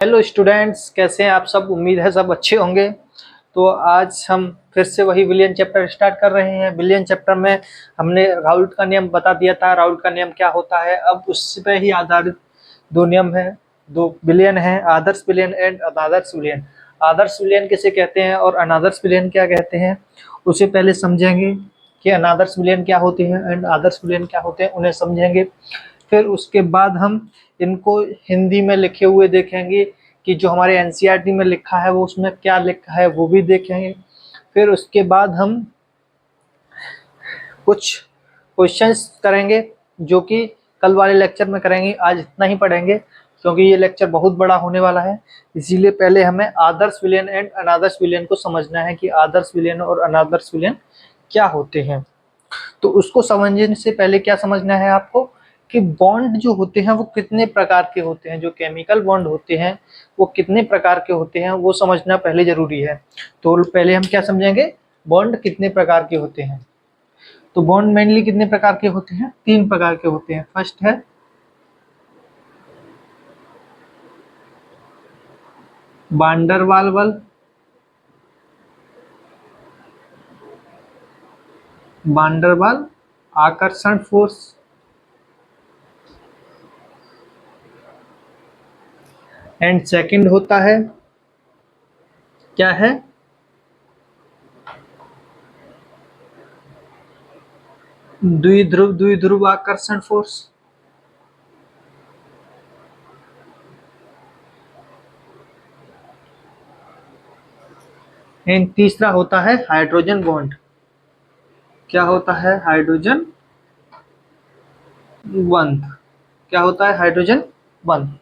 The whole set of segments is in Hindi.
हेलो स्टूडेंट्स, कैसे हैं आप सब। उम्मीद है सब अच्छे होंगे। तो आज हम फिर से वही विलियन चैप्टर स्टार्ट कर रहे हैं। विलियन चैप्टर में हमने राउल्ट का नियम बता दिया था। राउल्ट का नियम क्या होता है, अब उस पे ही आधारित दो नियम है, दो विलियन है, आदर्श विलियन एंड अनादर्श विलियन। आदर्श विलियन किसे कहते हैं और अनादर्श विलियन क्या कहते हैं, उसे पहले समझेंगे कि अनादर्श विलियन क्या होते हैं एंड आदर्श विलियन क्या होते हैं, उन्हें समझेंगे। फिर उसके बाद हम इनको हिंदी में लिखे हुए देखेंगे कि जो हमारे एनसीईआरटी में लिखा है वो उसमें क्या लिखा है वो भी देखेंगे। फिर उसके बाद हम कुछ क्वेश्चंस करेंगे जो कि कल वाले लेक्चर में करेंगे। आज इतना ही पढ़ेंगे क्योंकि ये लेक्चर बहुत बड़ा होने वाला है, इसीलिए पहले हमें आदर्श विलियन एंड अनादर्श विलियन को समझना है कि आदर्श विलियन और अनादर्श विलियन क्या होते हैं। तो उसको समझने से पहले क्या समझना है आपको कि बॉन्ड जो होते हैं वो कितने प्रकार के होते हैं, जो केमिकल बॉन्ड होते हैं वो कितने प्रकार के होते हैं वो समझना पहले जरूरी है। तो पहले हम क्या समझेंगे, बॉन्ड कितने प्रकार के होते हैं। तो बॉन्ड मेनली कितने प्रकार के होते हैं, 3 प्रकार के होते हैं। फर्स्ट है वान डेर वाल बल, वान डेर वाल आकर्षण फोर्स, एंड सेकंड होता है क्या है, द्विध्रुव आकर्षण फोर्स। एंड तीसरा होता है हाइड्रोजन बॉन्ड। क्या होता है, हाइड्रोजन बंध। क्या होता है, हाइड्रोजन बंध।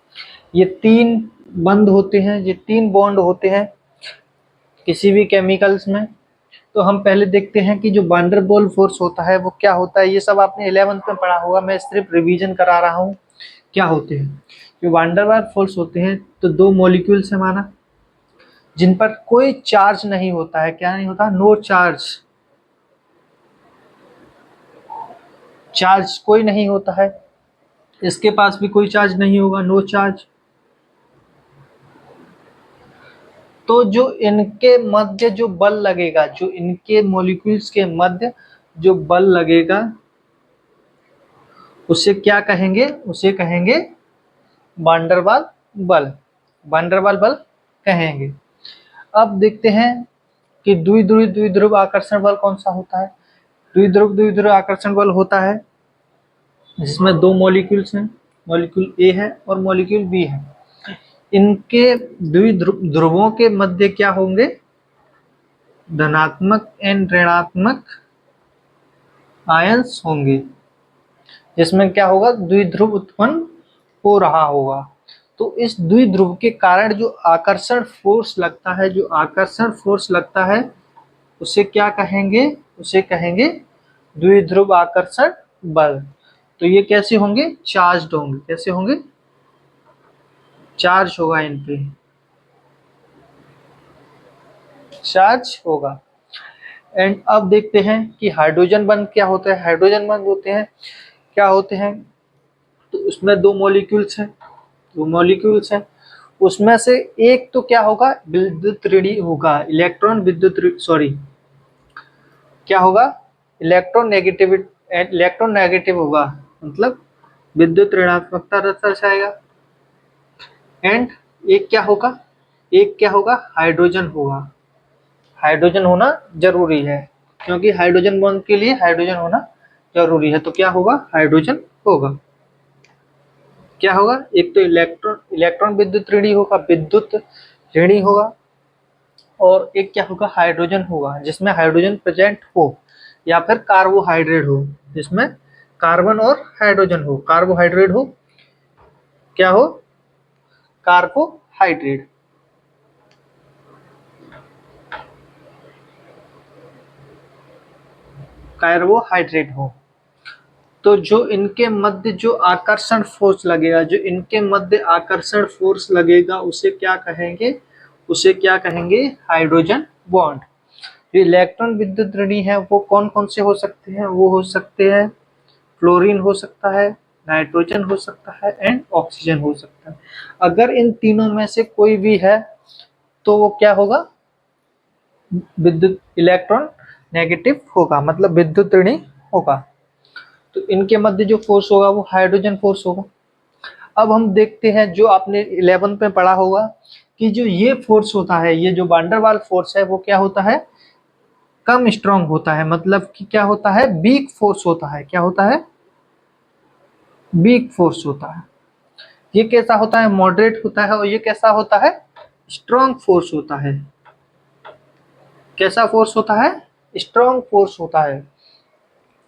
ये 3 बंध होते हैं, ये 3 बॉन्ड होते हैं किसी भी केमिकल्स में। तो हम पहले देखते हैं कि जो वान डेर वाल फोर्स होता है वो क्या होता है। ये सब आपने 11th में पढ़ा होगा, मैं सिर्फ रिवीजन करा रहा हूँ। क्या होते हैं, जो वान डेर वाल फोर्स होते हैं तो 2 मॉलिक्यूल्स है माना, जिन पर कोई चार्ज नहीं होता है। क्या नहीं होता, नो चार्ज। चार्ज कोई नहीं होता है, इसके पास भी कोई चार्ज नहीं होगा, नो चार्ज। तो जो इनके मध्य जो बल लगेगा, जो इनके मॉलिक्यूल्स के मध्य जो बल लगेगा उसे क्या कहेंगे, उसे कहेंगे वान डेर वाल बल। वान डेर वाल बल कहेंगे। अब देखते हैं कि द्विध्रुव आकर्षण बल कौन सा होता है। द्विध्रुव आकर्षण बल होता है जिसमें 2 मॉलिक्यूल्स हैं, मॉलिक्यूल ए है और मॉलिक्यूल बी है। इनके द्विध्रुवों के मध्य क्या होंगे, धनात्मक एंड ऋणात्मक आयंस होंगे, जिसमें क्या होगा, द्विध्रुव उत्पन्न हो रहा होगा। तो इस द्विध्रुव के कारण जो आकर्षण फोर्स लगता है, जो आकर्षण फोर्स लगता है उसे क्या कहेंगे, उसे कहेंगे द्विध्रुव आकर्षण बल। तो ये कैसे होंगे, चार्ज होंगे। कैसे होंगे, चार्ज होगा, इन पे चार्ज होगा। एंड अब देखते हैं कि हाइड्रोजन बंध क्या होता है। हाइड्रोजन बंध होते हैं, क्या होते हैं, तो उसमें 2 मॉलिक्यूल्स हैं, 2 मॉलिक्यूल्स हैं। उसमें से एक तो क्या होगा, विद्युत ऋणी होगा, इलेक्ट्रॉन विद्युत सॉरी क्या होगा, इलेक्ट्रॉन नेगेटिव होगा, मतलब विद्युत ऋणात्मकता दर्शाएगा। एंड एक क्या होगा, एक क्या होगा, हाइड्रोजन होगा। हाइड्रोजन होना जरूरी है क्योंकि हाइड्रोजन बॉन्ड के लिए हाइड्रोजन होना जरूरी है। तो क्या होगा, हाइड्रोजन होगा। क्या होगा, एक तो इलेक्ट्रॉन विद्युत ऋणी होगा, विद्युत ऋणी होगा, और एक क्या होगा, हाइड्रोजन होगा जिसमें हाइड्रोजन प्रेजेंट हो, या फिर कार्बोहाइड्रेट हो जिसमें कार्बन और हाइड्रोजन हो, कार्बोहाइड्रेट हो, क्या हो, कार्बोहाइड्रेट। कार्बोहाइड्रेट हो। तो जो इनके मध्य जो आकर्षण फोर्स लगेगा, जो इनके मध्य आकर्षण फोर्स लगेगा उसे क्या कहेंगे, उसे क्या कहेंगे, हाइड्रोजन बॉन्ड। जो इलेक्ट्रॉन विद्युत ऋणी है वो कौन कौन से हो सकते हैं, वो हो सकते हैं फ्लोरीन हो सकता है, नाइट्रोजन हो सकता है एंड ऑक्सीजन हो सकता है। अगर इन तीनों में से कोई भी है तो वो क्या होगा, विद्युत इलेक्ट्रॉन नेगेटिव होगा, मतलब विद्युत ऋणी होगा। तो इनके मध्य जो फोर्स होगा वो हाइड्रोजन फोर्स होगा। अब हम देखते हैं जो आपने 11th में पढ़ा होगा कि जो ये फोर्स होता है, ये जो वांडरवाल फोर्स है वो क्या होता है, कम स्ट्रांग होता है, मतलब कि क्या होता है, वीक फोर्स होता है। क्या होता है, वीक फोर्स होता है। ये कैसा होता है, मॉडरेट होता है। और ये कैसा होता है, स्ट्रांग फोर्स होता है। कैसा फोर्स होता है, स्ट्रांग फोर्स होता है।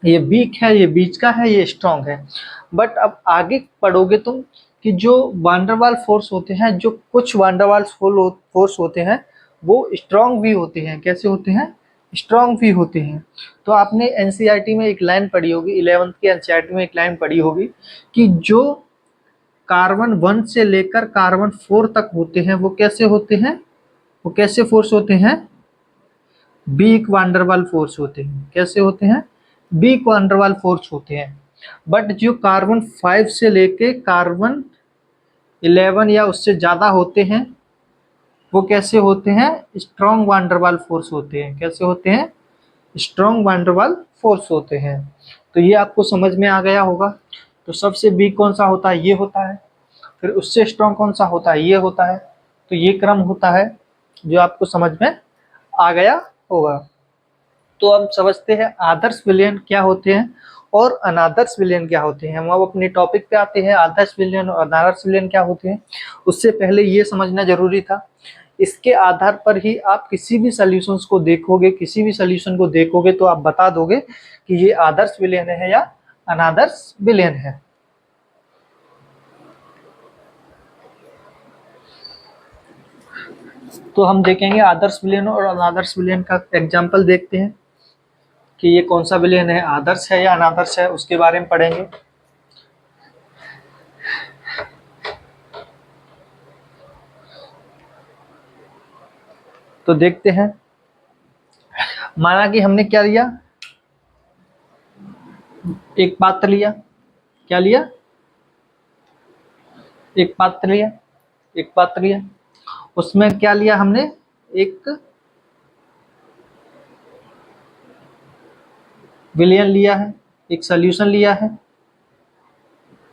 ये वीक है, ये बीच का है, ये स्ट्रांग है। बट अब आगे पढ़ोगे तुम कि जो वांडरवाल फोर्स होते हैं, जो कुछ वांडरवाल फोर्स होते हैं वो स्ट्रांग भी होते हैं। कैसे होते हैं, स्ट्रांग भी होते हैं। तो आपने एनसीईआरटी में एक लाइन पढ़ी होगी, 11th की एनसीईआरटी में एक लाइन पढ़ी होगी कि जो कार्बन 1 से लेकर कार्बन 4 तक होते हैं वो कैसे होते हैं, वो कैसे फोर्स होते हैं, वीक वांडरवाल फोर्स होते हैं। कैसे होते हैं, वीक वांडरवाल फोर्स होते हैं। बट जो कार्बन 5 से लेके कार्बन 11 या उससे ज़्यादा होते हैं वो कैसे होते हैं, स्ट्रॉन्ग वांडरवाल फोर्स होते हैं। कैसे होते हैं, स्ट्रॉन्ग वांडरवाल फोर्स होते हैं। तो ये आपको समझ में आ गया होगा। तो सबसे वीक कौन सा होता है, ये होता है। फिर उससे स्ट्रॉन्ग कौन सा होता है, ये होता है। तो ये क्रम होता है जो आपको समझ में आ गया होगा। तो हम समझते हैं आदर्श विलयन क्या होते हैं और अनादर्श विलयन क्या होते हैं। हम अब अपने टॉपिक पे आते हैं, आदर्श विलयन और अनादर्श विलयन क्या होते हैं। उससे पहले ये समझना जरूरी था, इसके आधार पर ही आप किसी भी सॉल्यूशंस को देखोगे, किसी भी सॉल्यूशन को देखोगे तो आप बता दोगे कि ये आदर्श विलयन है या अनादर्श विलयन है। तो हम देखेंगे आदर्श विलयन और अनादर्श विलयन का एग्जाम्पल देखते हैं कि ये कौन सा विलयन है, आदर्श है या अनादर्श है, उसके बारे में पढ़ेंगे। तो देखते हैं, माना कि हमने क्या लिया, एक पात्र लिया। क्या लिया, एक पात्र लिया, एक पात्र लिया। उसमें क्या लिया हमने, एक विलयन लिया है, एक सॉल्यूशन लिया है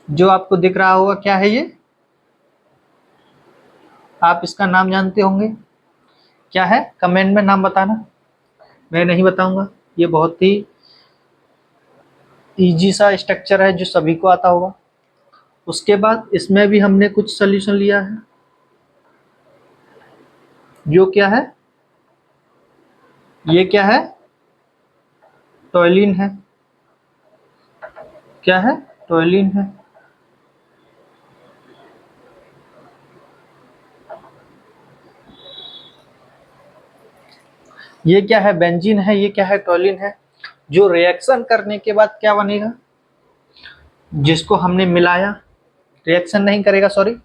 जो आपको दिख रहा होगा। क्या है ये, आप इसका नाम जानते होंगे, क्या है, कमेंट में नाम बताना, मैं नहीं बताऊंगा। ये बहुत ही इजी सा स्ट्रक्चर है जो सभी को आता होगा। उसके बाद इसमें भी हमने कुछ सॉल्यूशन लिया है जो क्या है, ये क्या है, टॉयलिन है। क्या है, टॉयलिन है। ये क्या है, बेंजीन है। ये क्या है, टॉयलिन है। जो रिएक्शन करने के बाद क्या बनेगा, जिसको हमने मिलाया, रिएक्शन नहीं करेगा सॉरी,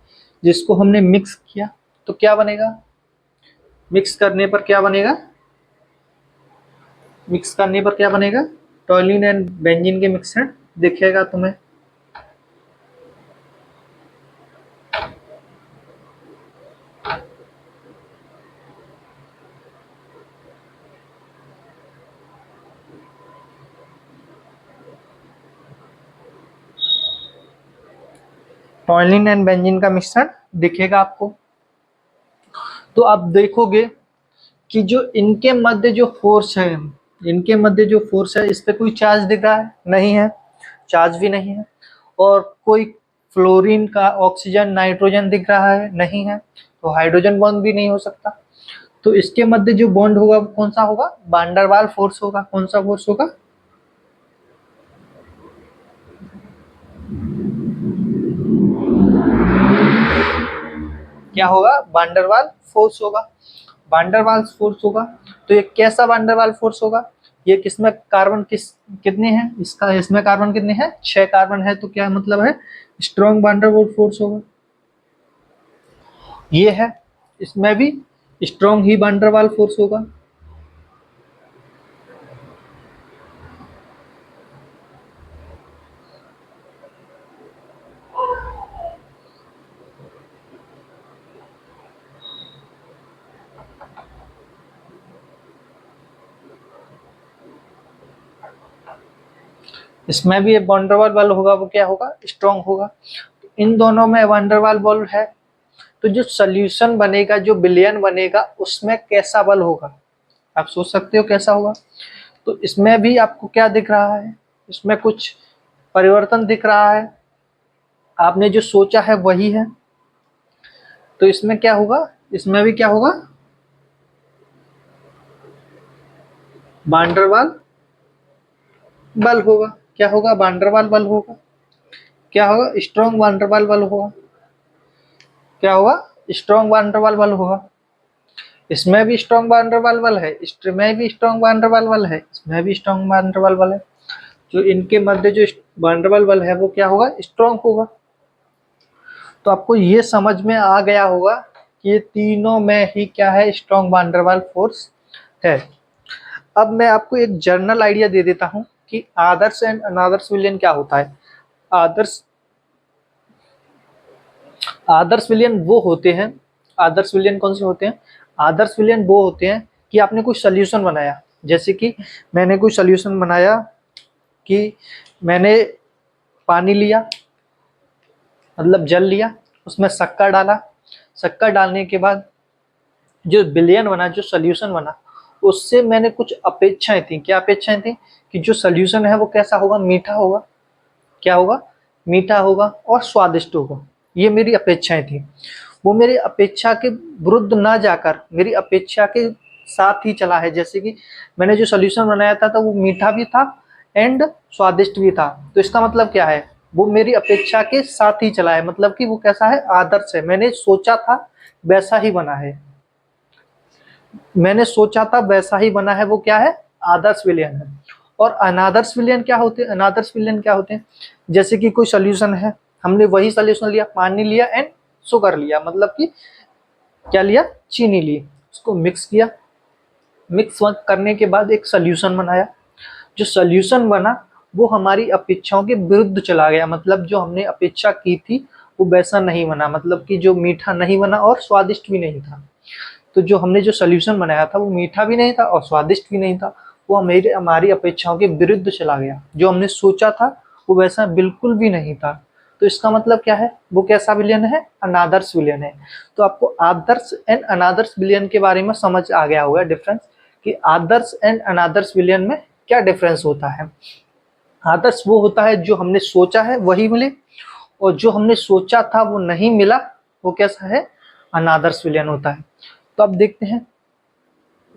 जिसको हमने मिक्स किया तो क्या बनेगा, मिक्स करने पर क्या बनेगा, मिक्स करने पर क्या बनेगा, टॉयलिन एंड बेंजीन के मिक्सर दिखेगा तुम्हें। टॉयलिन एंड बेंजीन का मिक्सर दिखेगा आपको। तो आप देखोगे कि जो इनके मध्य जो फोर्स है, इनके मध्य जो फोर्स है, इस पे कोई चार्ज दिख रहा है, नहीं है, चार्ज भी नहीं है। और कोई फ्लोरीन का ऑक्सीजन नाइट्रोजन दिख रहा है, नहीं है। तो हाइड्रोजन बॉन्ड भी नहीं हो सकता। तो इसके मध्य जो बॉन्ड होगा वो कौन सा होगा, वांडरवाल फोर्स होगा। कौन सा फोर्स होगा, क्या होगा, वांडरवाल फोर्स होगा। वांडरवाल फोर्स होगा। तो ये कैसा वांडरवाल फोर्स होगा, ये किसमें कार्बन कितने हैं, इसका इसमें कार्बन कितने हैं, 6 कार्बन है। तो क्या मतलब है, स्ट्रॉन्ग वांडरवाल फोर्स होगा। ये है, इसमें भी स्ट्रॉन्ग ही वांडरवाल फोर्स होगा। इसमें भी वान डेर वाल बल होगा, वो क्या होगा, स्ट्रॉन्ग होगा। इन दोनों में वान डेर वाल बल है, तो जो सोल्यूशन बनेगा, जो विलयन बनेगा, उसमें कैसा बल होगा, आप सोच सकते हो कैसा होगा। तो इसमें भी आपको क्या दिख रहा है, इसमें कुछ परिवर्तन दिख रहा है, आपने जो सोचा है वही है। तो इसमें क्या होगा, इसमें भी क्या होगा, वान डेर वाल बल होगा। क्या होगा, वान डेर वाल बल होगा। क्या होगा, स्ट्रॉन्ग वान डेर वाल बल होगा। क्या होगा, स्ट्रॉन्ग वान डेर वाल बल होगा। इसमें भी स्ट्रॉन्ग वान डेर वाल बल है, इसमें भी स्ट्रॉन्ग वान डेर वाल बल है, इसमें भी स्ट्रॉन्ग वान डेर वाल बल है। जो इनके मध्य जो वान डेर वाल बल है वो क्या होगा, स्ट्रॉन्ग होगा। तो आपको ये समझ में आ गया होगा कि ये तीनों में ही क्या है, स्ट्रॉन्ग वान डेर वाल फोर्स है। अब मैं आपको एक जनरल आइडिया दे देता हूं कि आदर्श एंड अनादर्श विलयन क्या होता है। आदर्श आदर्श विलयन वो होते हैं, आदर्श विलयन कौन से होते हैं, आदर्श विलयन वो होते हैं कि आपने कोई सोल्यूशन बनाया, जैसे कि मैंने कोई सोल्यूशन बनाया कि मैंने पानी लिया, मतलब जल लिया, उसमें शक्कर डाला, शक्कर डालने के बाद जो विलयन बना, जो सोल्यूशन बना, उससे मैंने कुछ अपेक्षाएं थी। क्या अपेक्षाएं थी, कि जो सोल्यूशन है वो कैसा होगा, मीठा होगा। क्या होगा, मीठा होगा और स्वादिष्ट होगा। ये मेरी अपेक्षाएं थी। वो मेरी अपेक्षा के विरुद्ध ना जाकर मेरी अपेक्षा के साथ ही चला है। जैसे कि मैंने जो सोल्यूशन बनाया था तो वो मीठा भी था एंड स्वादिष्ट भी था। तो इसका मतलब क्या है, वो मेरी अपेक्षा के साथ ही चला है, मतलब कि वो कैसा है, आदर्श है। मैंने सोचा था वैसा ही बना है, मैंने सोचा था वैसा ही बना है, वो क्या है, आदर्श विलयन है। और अनादर्श विलयन क्या होते हैं, अनादर्श विलयन क्या होते हैं, जैसे कि कोई सोल्यूशन है, हमने वही सोल्यूशन लिया, पानी लिया एंड शुगर लिया, मतलब कि क्या लिया, चीनी ली, उसको मिक्स किया, मिक्स करने के बाद एक सोल्यूशन बनाया। जो सोल्यूशन बना वो हमारी अपेक्षाओं के विरुद्ध चला गया, मतलब जो हमने अपेक्षा की थी वो वैसा नहीं बना, मतलब कि जो मीठा नहीं बना और स्वादिष्ट भी नहीं था। तो जो हमने जो सोल्यूशन बनाया था वो मीठा भी नहीं था और स्वादिष्ट भी नहीं था, वो हमारी अपेक्षाओं के विरुद्ध चला गया। जो हमने सोचा था वो वैसा बिल्कुल भी नहीं था। तो इसका मतलब क्या है, वो कैसा विलयन है, अनादर्श विलयन है। तो आपको आदर्श एंड अनादर्श विलयन के बारे में समझ आ गया होगा डिफरेंस, कि आदर्श एंड अनादर्श विलयन में क्या डिफरेंस होता है। आदर्श वो होता है जो हमने सोचा है वही मिले, और जो हमने सोचा था वो नहीं मिला, वो कैसा है, अनादर्श विलयन होता है। तो अब देखते हैं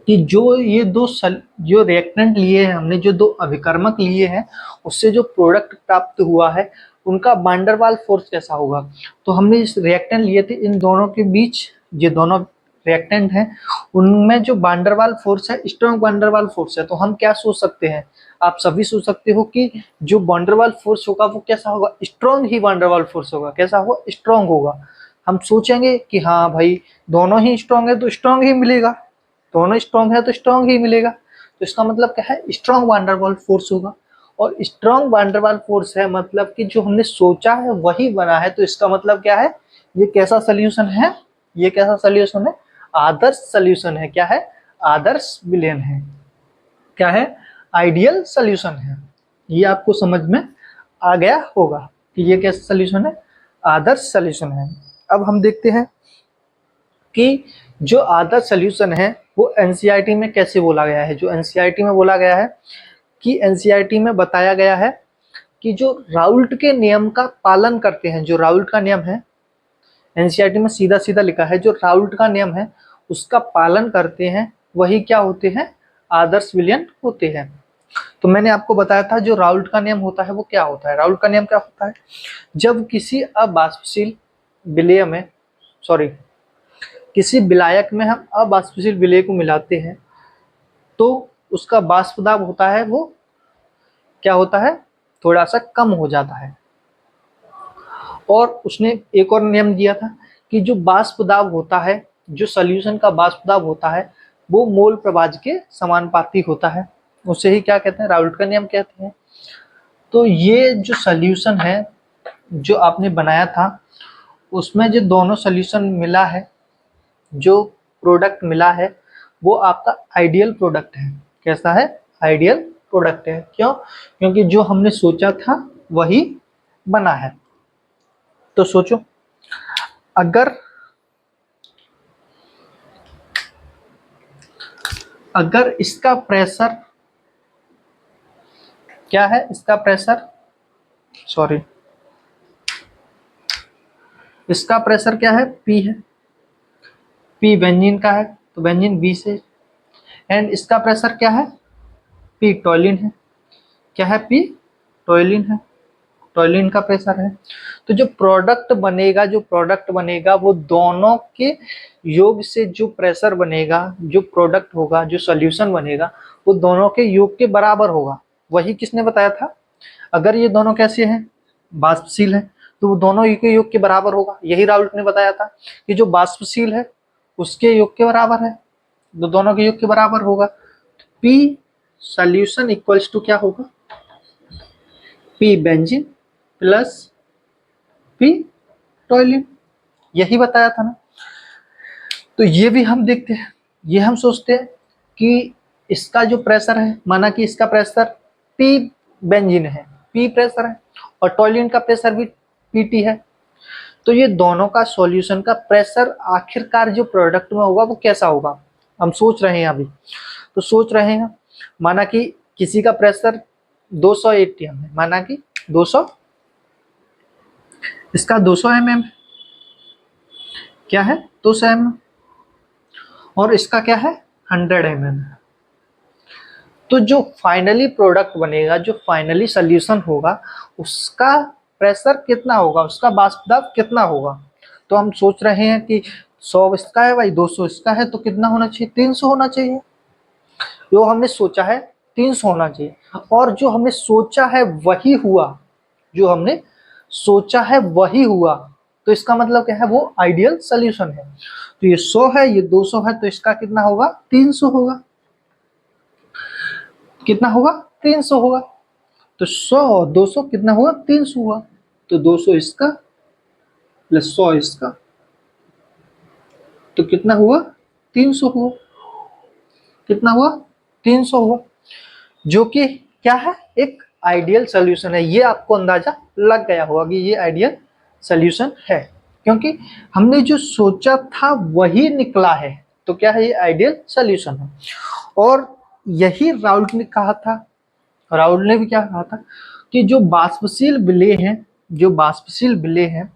कि जो ये जो रिएक्टेंट लिए हैं हमने, जो दो अभिकर्मक लिए हैं, उससे जो प्रोडक्ट प्राप्त हुआ है उनका वान डेर वाल फोर्स कैसा होगा। तो हमने इस रिएक्टेंट लिए थे, इन दोनों के बीच, ये दोनों रिएक्टेंट हैं, उनमें जो वान डेर वाल फोर्स है, स्ट्रॉन्ग वान डेर वाल फोर्स है। तो हम क्या सोच सकते हैं, आप सभी सोच सकते हो कि जो वान डेर वाल फोर्स होगा वो कैसा होगा, स्ट्रॉन्ग ही वान डेर वाल फोर्स होगा। कैसा होगा, स्ट्रॉन्ग होगा। हम सोचेंगे कि हाँ भाई दोनों ही स्ट्रॉन्ग है तो स्ट्रॉन्ग ही मिलेगा, दोनों स्ट्रॉन्ग है तो स्ट्रॉन्ग ही मिलेगा। तो इसका मतलब क्या है, स्ट्रॉन्ग वान डेर वाल फोर्स होगा। और स्ट्रॉन्ग वान डेर वाल फोर्स है मतलब कि जो हमने सोचा है वही बना है। तो इसका मतलब क्या है, ये कैसा सोल्यूशन है, ये कैसा सोल्यूशन है, आदर्श सोल्यूशन है। क्या है, आदर्श विलयन है। क्या है, आइडियल सोल्यूशन है। ये आपको समझ में आ गया होगा कि ये कैसा सोल्यूशन है, आदर्श सोल्यूशन है। अब हम देखते हैं कि जो आदर्श सोल्यूशन है वो एनसीईआरटी में कैसे बोला गया है। जो एनसीईआरटी में बोला गया है, कि एनसीईआरटी में बताया गया है कि जो राउल्ट के नियम का पालन करते हैं, जो राउल्ट का नियम है, एनसीईआरटी में सीधा सीधा लिखा है, जो राउल्ट का नियम है उसका पालन करते हैं वही क्या होते हैं, आदर्श विलयन होते हैं। तो मैंने आपको बताया था जो राउल्ट का नियम होता है वो क्या होता है। राउल्ट का नियम क्या होता है, जब किसी अबाष्पशील विलय में, सॉरी, किसी विलायक में हम अबाष्पशील विलय को मिलाते हैं तो उसका वाष्प दाब होता है वो क्या होता है, थोड़ा सा कम हो जाता है। और उसने एक और नियम दिया था कि जो वाष्प दाब होता है, जो सॉल्यूशन का वाष्प दाब होता है वो मोल प्रभाज के समानुपाती होता है। उसे ही क्या कहते हैं, राउल्ट का नियम कहते हैं। तो ये जो सॉल्यूशन है जो आपने बनाया था उसमें जो दोनों सॉल्यूशन मिला है, जो प्रोडक्ट मिला है वो आपका आइडियल प्रोडक्ट है। कैसा है, आइडियल प्रोडक्ट है। क्यों? क्योंकि जो हमने सोचा था वही बना है। तो सोचो, अगर इसका प्रेशर क्या है, इसका प्रेशर सॉरी इसका प्रेशर क्या है, P है, P बेंजीन का है तो बेंजीन B से, एंड इसका प्रेशर क्या है, P टॉलिन है। क्या है, P टॉलिन है, टॉलिन का प्रेशर है। तो जो प्रोडक्ट बनेगा वो दोनों के योग से जो प्रेशर बनेगा, जो प्रोडक्ट होगा, जो सॉल्यूशन बनेगा वो दोनों के योग के बराबर होगा। वही किसने बताया था? अगर ये दोनों कैसे हैं, वाष्पशील है, तो वो दोनों के योग के बराबर होगा। यही राउल्ट ने बताया था कि जो वाष्पशील है उसके योग के बराबर है, तो दोनों के योग के बराबर होगा। P सॉल्यूशन इक्वल्स टू क्या होगा, P बेंजीन प्लस P टॉलिन। यही बताया था ना। तो ये भी हम देखते हैं, ये हम सोचते हैं कि इसका जो प्रेशर है, माना कि इसका प्रेशर P बेंजीन है, P प्रेशर है, और टॉलिन का प्रेशर भी PT है। तो ये दोनों का सॉल्यूशन का प्रेशर आखिरकार जो प्रोडक्ट में होगा वो कैसा होगा, हम सोच रहे हैं अभी। तो सोच रहे हैं, माना कि किसी का प्रेशर 200 ATM है, माना कि 200, इसका 200 mm क्या है, 200 mm, और इसका क्या है 100 mm। तो जो फाइनली प्रोडक्ट बनेगा, जो फाइनली सॉल्यूशन होगा, उसका प्रेशर कितना होगा, उसका वाष्प दाब कितना होगा। तो हम सोच रहे हैं कि 100 इसका है भाई, 200 इसका है, तो कितना होना चाहिए, 300 होना चाहिए। जो हमने सोचा है 300 होना चाहिए, और जो हमने सोचा है वही हुआ, जो हमने सोचा है वही हुआ, तो इसका मतलब क्या है, वो आइडियल सॉल्यूशन है। तो ये 100 है, ये 200 है, तो इसका कितना होगा, 300 होगा। कितना होगा, 300 होगा। तो 100 और 200 कितना हुआ, 300 हुआ। तो 200 इसका प्लस 100 इसका, तो कितना हुआ, 300 हुआ। कितना हुआ, 300 हुआ, जो कि क्या है, एक आइडियल सॉल्यूशन है। ये आपको अंदाजा लग गया होगा कि ये आइडियल सॉल्यूशन है, क्योंकि हमने जो सोचा था वही निकला है। तो क्या है, ये आइडियल सॉल्यूशन है। और यही राउल्ट ने कहा था, राउल्ट ने भी क्या कहा था कि जो वाष्पशील विलेय हैं, जो वाष्पशील विलेय हैं,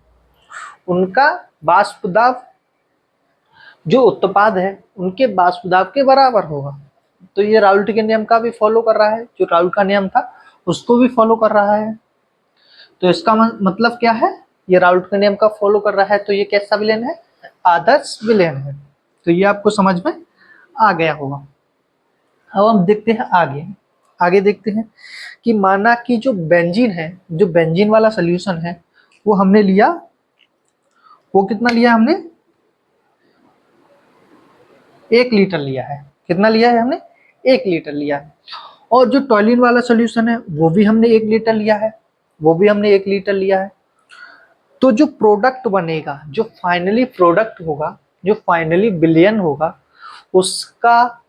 उनका वाष्प दाब जो उत्पाद है उनके वाष्प दाब के बराबर होगा। तो ये राउल्ट के नियम का भी फॉलो कर रहा है, जो राउल्ट का नियम था उसको भी फॉलो कर रहा है। तो इसका मतलब क्या है, ये राउल्ट के नियम का फॉलो कर रहा है, तो ये कैसा विलेन है, आदर्श विलेन है। तो ये आपको समझ में आ गया होगा। अब हम देखते हैं आगे, आगे देखते हैं कि माना कि जो बेंजीन है, जो बेंजीन वाला सोल्यूशन है वो हमने लिया, वो कितना लिया हमने, 1 लीटर लिया है। कितना लिया है हमने, 1 लीटर लिया है। और जो टॉलिन वाला सोल्यूशन है वो भी हमने 1 लीटर लिया है, वो भी हमने 1 लीटर लिया है। तो जो प्रोडक्ट बनेगा, जो फाइनली प्रोडक्ट होगा, जो फाइनली विलेन होगा, उसका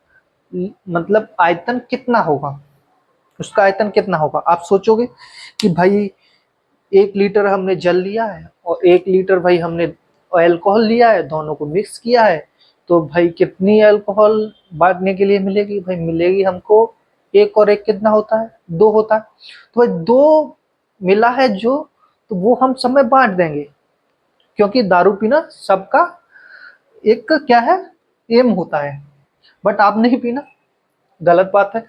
मतलब आयतन कितना होगा, उसका आयतन कितना होगा। आप सोचोगे कि भाई 1 लीटर हमने जल लिया है और 1 लीटर भाई हमने अल्कोहल लिया है, दोनों को मिक्स किया है, तो भाई कितनी अल्कोहल बांटने के लिए मिलेगी, भाई मिलेगी हमको 1 और 1 कितना होता है, 2 होता है। तो भाई 2 मिला है जो, तो वो हम सब में बांट देंगे, क्योंकि दारू पीना सबका एक क्या है, एम होता है। बट आप नहीं पीना, गलत बात है।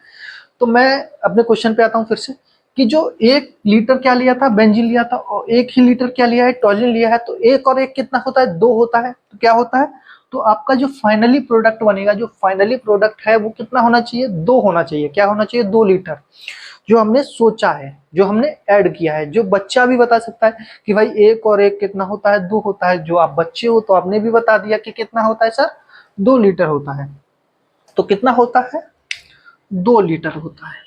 तो मैं अपने क्वेश्चन पे आता हूँ फिर से, कि जो 1 लीटर क्या लिया था, बेंजीन लिया था, और 1 ही लीटर क्या लिया है, टॉलिन लिया है, तो 1 और 1 कितना होता है, 2 होता है। तो क्या होता है, तो आपका जो फाइनली प्रोडक्ट बनेगा, जो फाइनली प्रोडक्ट है वो कितना होना चाहिए, 2 होना चाहिए। क्या होना चाहिए, 2 लीटर, जो हमने सोचा है, जो हमने ऐड किया है। जो बच्चा भी बता सकता है कि भाई 1 और 1 कितना होता है, 2 होता है। जो आप बच्चे हो तो आपने भी बता दिया कि कितना होता है सर, 2 लीटर होता है। तो कितना होता है, 2 लीटर होता है।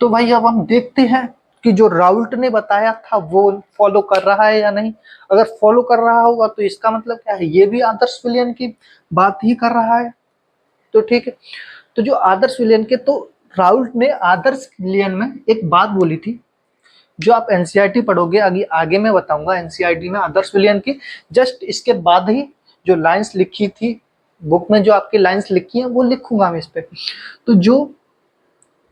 तो भाई अब हम देखते हैं कि जो राउल्ट ने बताया था वो फॉलो कर रहा है या नहीं। अगर फॉलो कर रहा होगा तो इसका मतलब क्या है, ये भी आदर्श विलयन की बात ही कर रहा है। तो ठीक है, तो जो आदर्श विलयन के, तो राउल्ट ने आदर्श विलयन में एक बात बोली थी, जो आप एनसीईआरटी पढ़ोगे, आगे मैं बताऊंगा एनसीईआरटी में आदर्श विलयन की जस्ट इसके बाद ही जो लाइंस लिखी थी बुक में, जो आपकी लाइंस लिखी हैं वो लिखूंगा मैं इस पे। तो जो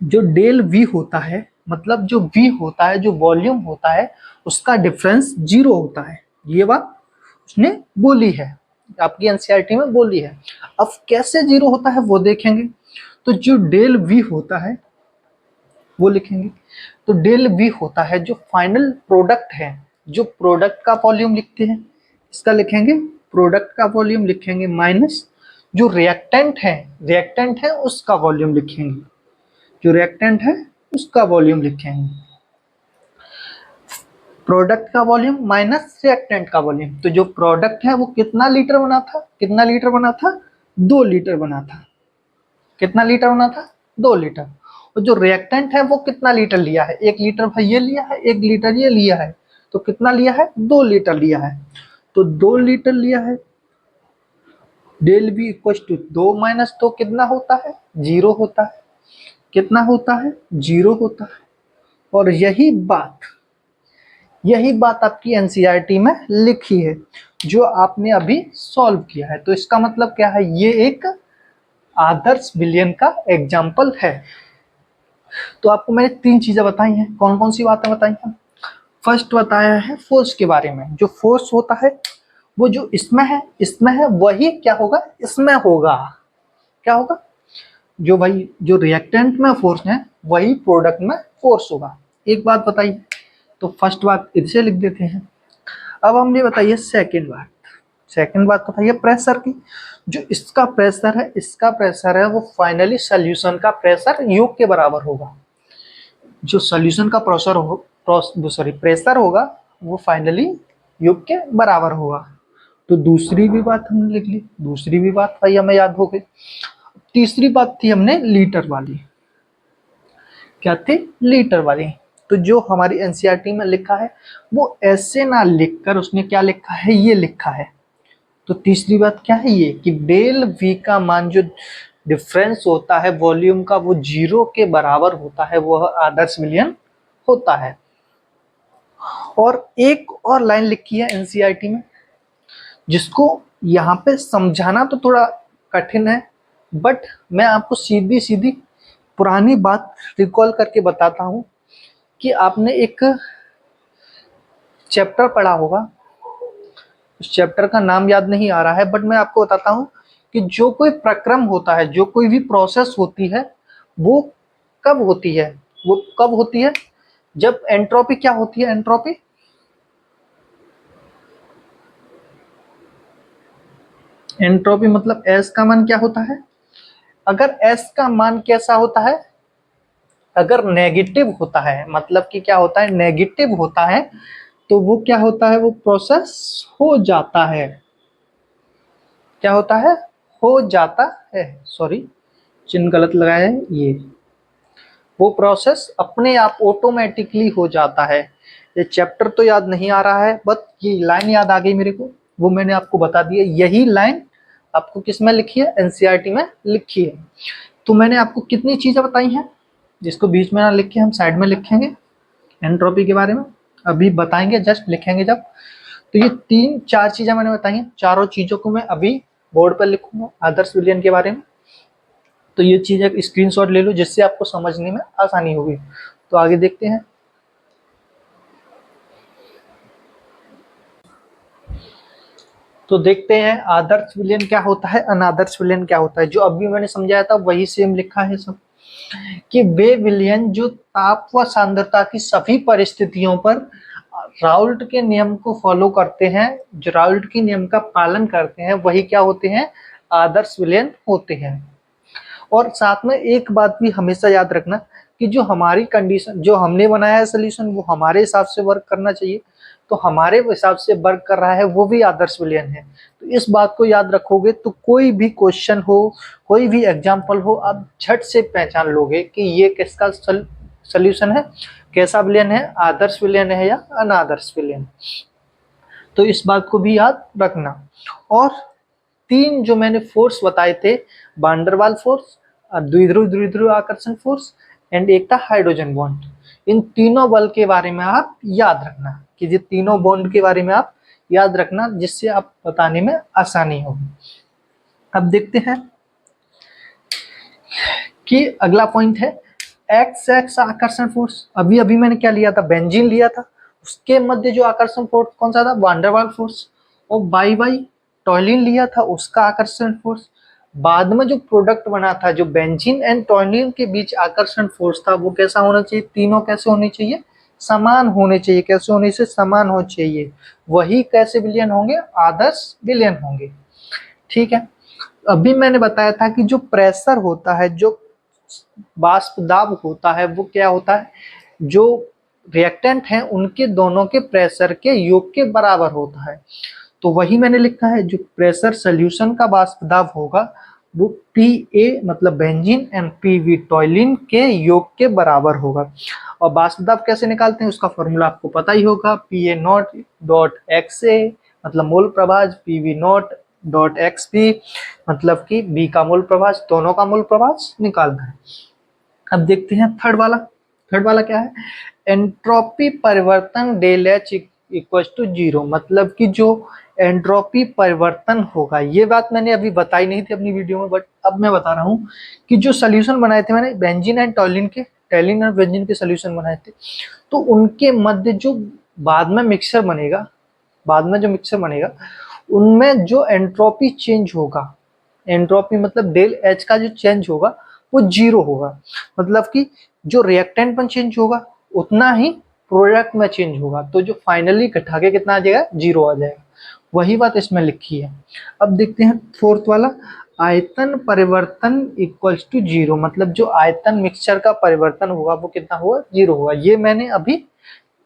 डेल वी होता है, मतलब जो वी होता है, जो वॉल्यूम होता है, उसका डिफरेंस 0 होता है। ये बात उसने बोली है, आपकी एनसीईआरटी में बोली है। अब कैसे 0 होता है वो देखेंगे। तो जो डेल वी होता है वो लिखेंगे। तो डेल वी होता है जो फाइनल प्रोडक्ट है, जो प्रोडक्ट का वॉल्यूम लिखते हैं, इसका लिखेंगे प्रोडक्ट का वॉल्यूम लिखेंगे, माइनस जो रिएक्टेंट है उसका वॉल्यूम लिखेंगे, जो रिएक्टेंट है उसका वॉल्यूम लिखेंगे। प्रोडक्ट का वॉल्यूम माइनस रिएक्टेंट का वॉल्यूम। तो जो प्रोडक्ट है वो कितना लीटर बना था, 2 लीटर बना था। कितना लीटर बना था, 2 लीटर। और जो रिएक्टेंट है वो कितना लीटर लिया है, 1 लीटर भाई ये लिया है, 1 लीटर ये लिया है, तो कितना लिया है, 2 लीटर लिया है। तो 2 लीटर लिया है। Del B equal to 2 minus 2 कितना होता है, 0 होता है। कितना होता है, 0 होता है। और यही बात आपकी एनसीईआरटी में लिखी है, जो आपने अभी सॉल्व किया है। तो इसका मतलब क्या है, ये एक आदर्श विलयन का एग्जाम्पल है। तो आपको मैंने 3 चीजें बताई हैं। कौन कौन सी बातें बताई हैं? फर्स्ट बताया है फोर्स के बारे में। जो फोर्स होता है वो जो इसमें है वही क्या होगा, इसमें होगा। क्या होगा, जो भाई जो रिएक्टेंट में फोर्स है वही प्रोडक्ट में फोर्स होगा। एक बात बताइए, तो फर्स्ट बात इसे लिख देते हैं। अब हम ये बताइए सेकंड बात बताइए प्रेशर की। जो इसका प्रेशर है वो फाइनली सॉल्यूशन का प्रेशर योग के बराबर होगा। जो सॉल्यूशन का प्रेशर होगा वो फाइनली योग के बराबर होगा। तो दूसरी भी बात हमने लिख ली, दूसरी भी बात भाई हमें याद हो गई। तीसरी बात थी हमने लीटर वाली। क्या थी, लीटर वाली। तो जो हमारी एनसीईआरटी में लिखा है वो ऐसे ना लिखकर उसने क्या लिखा है, ये लिखा है। तो तीसरी बात क्या है, ये कि डेल वी का मान जो डिफरेंस होता है वॉल्यूम का वो 0 के बराबर होता है, वह आदर्श विलयन होता है। और एक और लाइन लिखी है एनसीईआरटी में, जिसको यहाँ पे समझाना तो थोड़ा कठिन है, बट मैं आपको सीधी सीधी पुरानी बात रिकॉल करके बताता हूँ कि आपने एक चैप्टर पढ़ा होगा, उस चैप्टर का नाम याद नहीं आ रहा है, बट मैं आपको बताता हूँ कि जो कोई प्रक्रम होता है, जो कोई भी प्रोसेस होती है, वो कब होती है, जब एंट्रोपी क्या होती है, एंट्रोपी मतलब एस का मान क्या होता है। अगर एस का मान कैसा होता है, अगर नेगेटिव होता है, मतलब कि क्या होता है, नेगेटिव होता है, तो वो क्या होता है, वो प्रोसेस हो जाता है। क्या होता है, हो जाता है, सॉरी चिन्ह गलत लगाया है, ये वो प्रोसेस अपने आप ऑटोमेटिकली हो जाता है। ये चैप्टर तो याद नहीं आ रहा है, बट ये लाइन याद आ गई मेरे को, वो मैंने आपको बता दी है। यही लाइन आपको किस में लिखी है, एनसीईआरटी में लिखी है। तो मैंने आपको कितनी चीजें बताई हैं, जिसको बीच में ना लिख के हम साइड में लिखेंगे एंट्रोपी के बारे में, अभी बताएंगे, जस्ट लिखेंगे जब। तो ये 3-4 चीजें मैंने बताई हैं, चारों चीजों को मैं अभी बोर्ड पर लिखूंगा आदर्श विलयन के बारे में। तो ये चीज एक स्क्रीनशॉट ले लो, जिससे आपको समझने में आसानी होगी। तो आगे देखते हैं। तो देखते हैं आदर्श विलयन क्या होता है, अनादर्श विलयन क्या होता है। जो अभी मैंने समझाया था वही सेम लिखा है सब, कि वे विलयन जो ताप व सांद्रता की सभी परिस्थितियों पर राउल्ट के नियम को फॉलो करते हैं, जो राउल्ट के नियम का पालन करते हैं, वही क्या होते हैं, आदर्श विलयन होते हैं। और साथ में एक बात भी हमेशा याद रखना कि जो हमारी कंडीशन, जो हमने बनाया है सोल्यूशन, वो हमारे हिसाब से वर्क करना चाहिए। तो हमारे हिसाब से वर्क कर रहा है वो भी आदर्श विलयन है। तो इस बात को याद रखोगे तो कोई भी क्वेश्चन हो, कोई भी एग्जाम्पल हो, आप झट से पहचान लोगे कि ये किसका सोल्यूशन है, कैसा विलयन है, आदर्श विलयन है या अनादर्श विलयन। तो इस बात को भी याद रखना। और 3 जो मैंने फोर्स बताए थे, वांडरवाल फोर्स, द्विध्रुव द्विध्रुव आकर्षण फोर्स एंड एक था हाइड्रोजन बॉन्ड। इन तीनों बल के बारे में आप याद रखना कि ये तीनों बॉन्ड के बारे में आप याद रखना, जिससे आप बताने में आसानी होगी। अब देखते हैं कि अगला पॉइंट है एक्स एक्स आकर्षण फोर्स। अभी अभी मैंने क्या लिया था, बेंजीन लिया था, उसके मध्य जो आकर्षण फोर्स कौन सा था, वान डेर वाल फोर्स। और बाई बाई टॉयलिन लिया था, उसका आकर्षण फोर्स। बाद में जो प्रोडक्ट बना था, जो बेंजीन एंड टॉयलिन के बीच आकर्षण फोर्स था, वो कैसा होना चाहिए, तीनों कैसे होने चाहिए, समान होने चाहिए। कैसे होने से समान होने चाहिए, वही कैसे विलयन होंगे, आदर्श विलयन होंगे। ठीक है। अभी मैंने बताया था कि जो प्रेशर होता है, जो वाष्प दाब होता है, वो क्या होता है, जो रिएक्टेंट हैं उनके दोनों के प्रेशर के योग के बराबर होता है। तो वही मैंने लिखा है, जो प्रेशर सोल्यूशन का वाष्प दाब होगा वो PA मतलब बेंजीन एंड PV टॉयलिन के योग के बराबर होगा। और वाष्प दाब कैसे निकालते हैं, उसका फॉर्मूला आपको पता ही होगा, PA नॉट डॉट XA मतलब मोल प्रभाज, PV नॉट डॉट XP मतलब कि B का मोल प्रभाज, दोनों का मोल प्रभाज निकालना है। अब देखते हैं थर्ड वाला। थर्ड वाला क्या है, एंट्रोपी परिवर्तन डेल H इक्वल टू 0, मतलब कि जो एंट्रोपी परिवर्तन होगा, ये बात मैंने अभी बताई नहीं थी अपनी वीडियो में, बट अब मैं बता रहा हूँ कि जो सोल्यूशन बनाए थे मैंने बेंजीन एंड टॉयलिन के, टॉयलिन और बेंजीन के सोल्यूशन बनाए थे, तो उनके मध्य जो बाद में मिक्सचर बनेगा, बाद में जो मिक्सचर बनेगा उनमें जो एंट्रोपी चेंज होगा, एंट्रोपी मतलब डेल H का जो चेंज होगा वो 0 होगा। मतलब कि जो रिएक्टेंट में चेंज होगा उतना ही प्रोडक्ट में चेंज होगा, तो जो फाइनली घटा के कितना आ जाएगा, 0 आ जाएगा। वही बात इसमें लिखी है। अब देखते हैं फोर्थ वाला, आयतन परिवर्तन इक्वल्स टू 0, मतलब जो आयतन मिक्सचर का परिवर्तन होगा वो कितना होगा, 0 होगा। ये मैंने अभी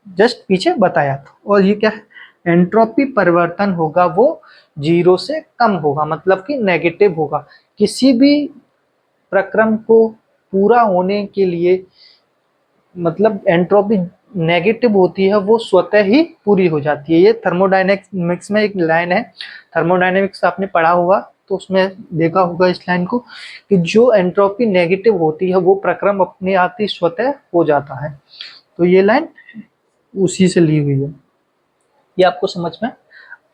जस्ट पीछे बताया था। और ये क्या है, एंट्रोपी परिवर्तन होगा वो 0 से कम होगा, मतलब कि नेगेटिव होगा। किसी भी प्रक्रम को पूरा होने के लिए मतलब एंट्रोपी नेगेटिव होती है, वो स्वतः ही पूरी हो जाती है। ये थर्मोडायनेमिक्स में एक लाइन है, थर्मोडायनेमिक्स आपने पढ़ा होगा तो उसमें देखा होगा इस लाइन को, कि जो एंट्रोपी नेगेटिव होती है वो प्रक्रम अपने आप ही स्वतः हो जाता है। तो ये लाइन उसी से ली हुई है, ये आपको समझ में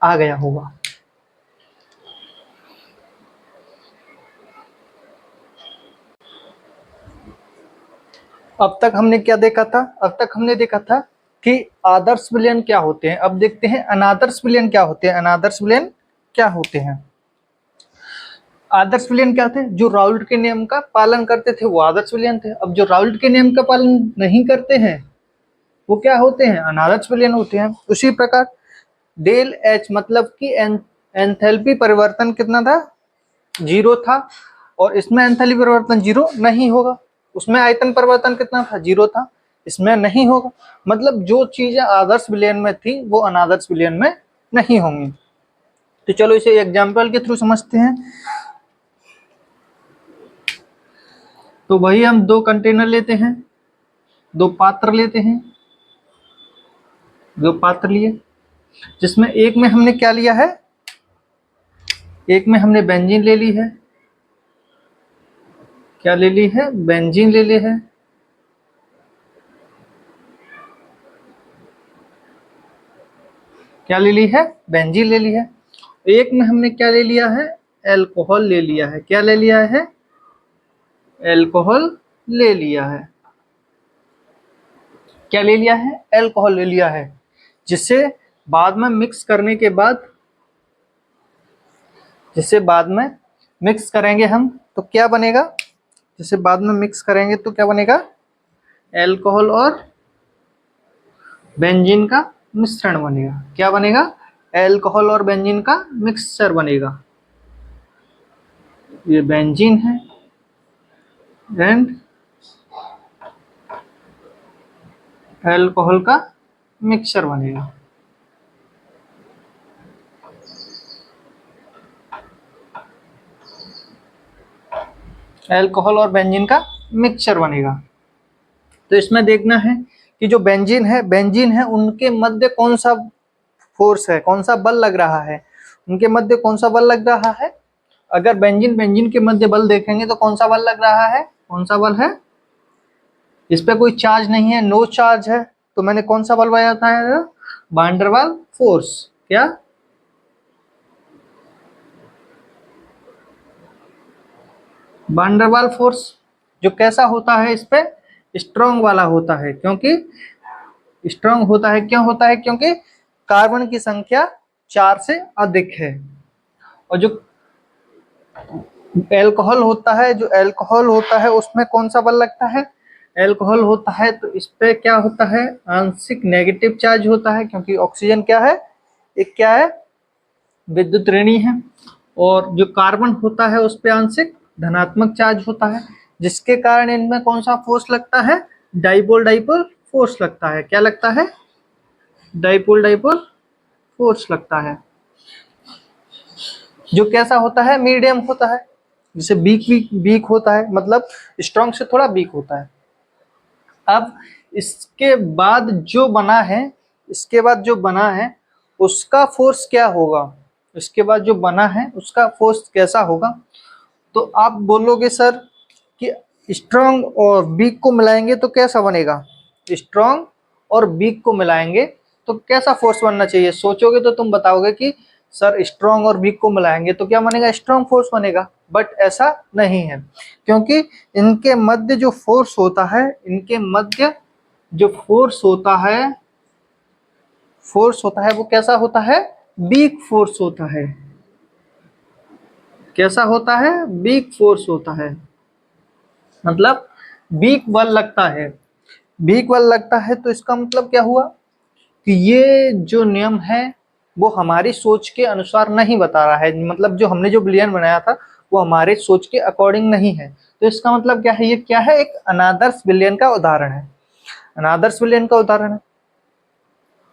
आ गया होगा। अब तक हमने क्या देखा था, अब तक हमने देखा था कि आदर्श विलयन क्या होते हैं। अब देखते हैं अनादर्श विलयन क्या होते हैं। अनादर्श विलयन क्या होते हैं, आदर्श विलयन क्या थे, जो राउल्ट के नियम का पालन करते थे वो आदर्श विलयन थे। अब जो राउल्ट के नियम का पालन नहीं करते हैं वो क्या होते हैं, अनादर्श विलयन होते हैं। उसी प्रकार डेल H मतलब कि एंथैल्पी परिवर्तन कितना था, 0 था, और इसमें एंथैल्पी परिवर्तन 0 नहीं होगा। उसमें आयतन परिवर्तन कितना था, 0 था, इसमें नहीं होगा। मतलब जो चीजें आदर्श विलयन में थी वो अनादर्श विलयन में नहीं होंगी। तो चलो इसे एग्जाम्पल के थ्रू समझते हैं। तो वही हम 2 कंटेनर लेते हैं, 2 पात्र लेते हैं, 2 पात्र लिए, जिसमें एक में हमने क्या लिया है, एक में हमने बेंजीन ले ली है, क्या ले ली है, बेंजीन ले ली है, क्या ले ली है, बेंजीन ले ली है। एक में हमने क्या ले लिया है, अल्कोहल ले लिया है। क्या ले लिया है, अल्कोहल ले लिया है। क्या ले लिया है, अल्कोहल ले लिया है, जिसे बाद में मिक्स करने के बाद, जिसे बाद में मिक्स करेंगे हम तो क्या बनेगा, जिसे बाद में मिक्स करेंगे तो क्या बनेगा, अल्कोहल और बेंजीन का मिश्रण बनेगा। क्या बनेगा, अल्कोहल और बेंजीन का मिक्सचर बनेगा। ये बेंजीन है एंड अल्कोहल का मिक्सचर बनेगा। अल्कोहल और बेंजीन का मिक्सचर बनेगा। तो इसमें देखना है कि जो बेंजीन है उनके मध्य कौन सा फोर्स है, कौन सा बल लग रहा है, उनके मध्य कौन सा बल लग रहा है, अगर बेंजीन बेंजीन के मध्य बल देखेंगे तो कौन सा बल लग रहा है, कौन सा बल है, इस पे कोई चार्ज नहीं है, नो चार्ज है, तो मैंने कौन सा बल बताया, वान डेर वाल फोर्स। क्या, वान डेर वाल फोर्स जो कैसा होता है, इस पे स्ट्रॉन्ग वाला होता है, क्योंकि स्ट्रॉन्ग होता है, क्यों होता है, क्योंकि कार्बन की संख्या 4 से अधिक है। और जो एल्कोहल होता है, जो एल्कोहल होता है उसमें कौन सा बल लगता है, एल्कोहल होता है तो इस पे क्या होता है, आंशिक नेगेटिव चार्ज होता है, क्योंकि ऑक्सीजन क्या है, एक क्या है, विद्युत ऋणी है। और जो कार्बन होता है उस पे आंशिक धनात्मक चार्ज होता है, जिसके कारण इनमें कौन सा फोर्स लगता है, डाइपोल डाइपोल फोर्स लगता है। क्या लगता है, डाइपोल डाइपोल फोर्स लगता है, जो कैसा होता है, मीडियम होता है, जैसे वीक होता है, मतलब स्ट्रॉन्ग से थोड़ा वीक होता है। अब इसके बाद जो बना है, इसके बाद जो बना है उसका फोर्स क्या होगा, इसके बाद जो बना है उसका फोर्स कैसा होगा, तो आप बोलोगे सर कि स्ट्रॉन्ग और वीक को मिलाएंगे तो कैसा बनेगा, स्ट्रॉन्ग और वीक को मिलाएंगे तो कैसा फोर्स बनना चाहिए, सोचोगे तो तुम बताओगे कि सर स्ट्रॉन्ग और वीक को मिलाएंगे तो क्या बनेगा, स्ट्रॉन्ग फोर्स बनेगा। बट ऐसा नहीं है, क्योंकि इनके मध्य जो फोर्स होता है, इनके मध्य जो फोर्स होता है वो कैसा होता है, वीक फोर्स होता है। कैसा होता है, वीक फोर्स होता है, मतलब वीक बल लगता है। वीक बल लगता है तो इसका मतलब क्या हुआ कि ये जो नियम है वो हमारी सोच के अनुसार नहीं बता रहा है, मतलब जो हमने जो विलयन बनाया था वो हमारे सोच के अकॉर्डिंग नहीं है। तो इसका मतलब क्या है, ये क्या है, एक अनादर्श विलयन का उदाहरण है, अनादर्श विलयन का उदाहरण है।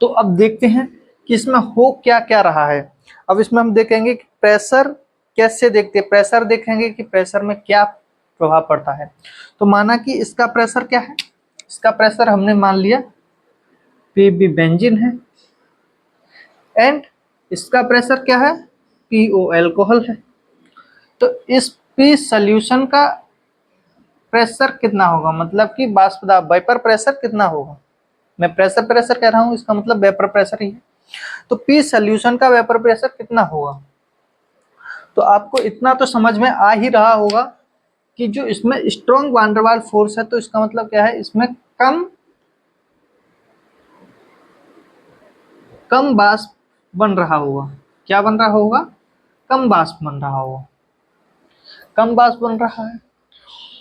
तो अब देखते हैं कि इसमें हो क्या क्या रहा है। अब इसमें हम देखेंगे कि प्रेशर कैसे देखते हैं, प्रेशर देखेंगे कि प्रेशर में क्या प्रभाव पड़ता है। तो माना कि इसका प्रेशर क्या है, इसका प्रेशर हमने मान लिया पीबी बेंजीन है, एंड इसका प्रेशर क्या है, पीओ एल्कोहल है। तो इस पी सॉल्यूशन का प्रेशर कितना होगा, मतलब कि वाष्प दाब वेपर प्रेशर कितना होगा, मैं प्रेशर प्रेशर कह रहा हूँ, इसका मतलब वेपर प्रेशर ही है। तो पी सॉल्यूशन का वेपर प्रेशर कितना होगा, तो आपको इतना तो समझ में आ ही रहा होगा कि जो इसमें स्ट्रॉन्ग वान डेर वाल फोर्स है तो इसका मतलब क्या है, इसमें कम वाष्प बन रहा होगा। क्या बन रहा होगा, कम वाष्प बन रहा होगा, कम वाष्प बन रहा है।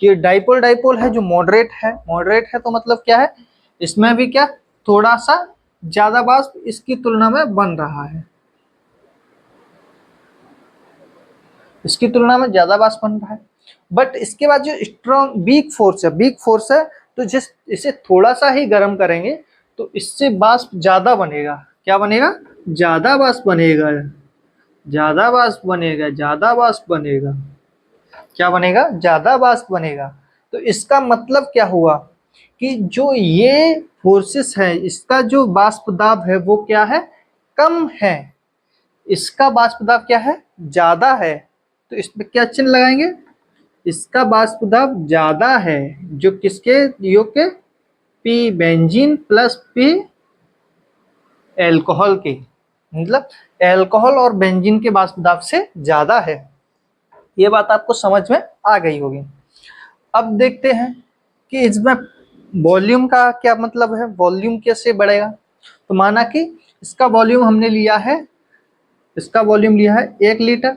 ये डाइपोल डाइपोल है जो मॉडरेट है, मॉडरेट है तो मतलब क्या है, इसमें भी क्या थोड़ा सा ज्यादा वाष्प इसकी तुलना में बन रहा है, इसकी तुलना में ज्यादा वाष्प बन रहा है। बट इसके बाद जो स्ट्रॉन्ग वीक फोर्स है, वीक फोर्स है तो जिस इसे थोड़ा सा ही गर्म करेंगे तो इससे वाष्प ज्यादा बनेगा। क्या बनेगा, ज्यादा वाष्प बनेगा, ज्यादा वाष्प बनेगा, ज्यादा वाष्प बनेगा। क्या बनेगा, ज्यादा वाष्प बनेगा। तो इसका मतलब क्या हुआ कि जो ये फोर्सेस है इसका जो वाष्प दाब है वो क्या है, कम है, इसका वाष्प दाब क्या है, ज्यादा है। तो इसमें क्या चिन्ह लगाएंगे, इसका वाष्प दाब ज्यादा है, जो किसके योग के, P benzene plus P alcohol के, मतलब एल्कोहल और बेंजीन के वाष्प दाब से ज्यादा है। ये बात आपको समझ में आ गई होगी। अब देखते हैं कि इसमें वॉल्यूम का क्या मतलब है, वॉल्यूम कैसे बढ़ेगा। तो माना कि इसका वॉल्यूम हमने लिया है, इसका वॉल्यूम लिया है 1 लीटर,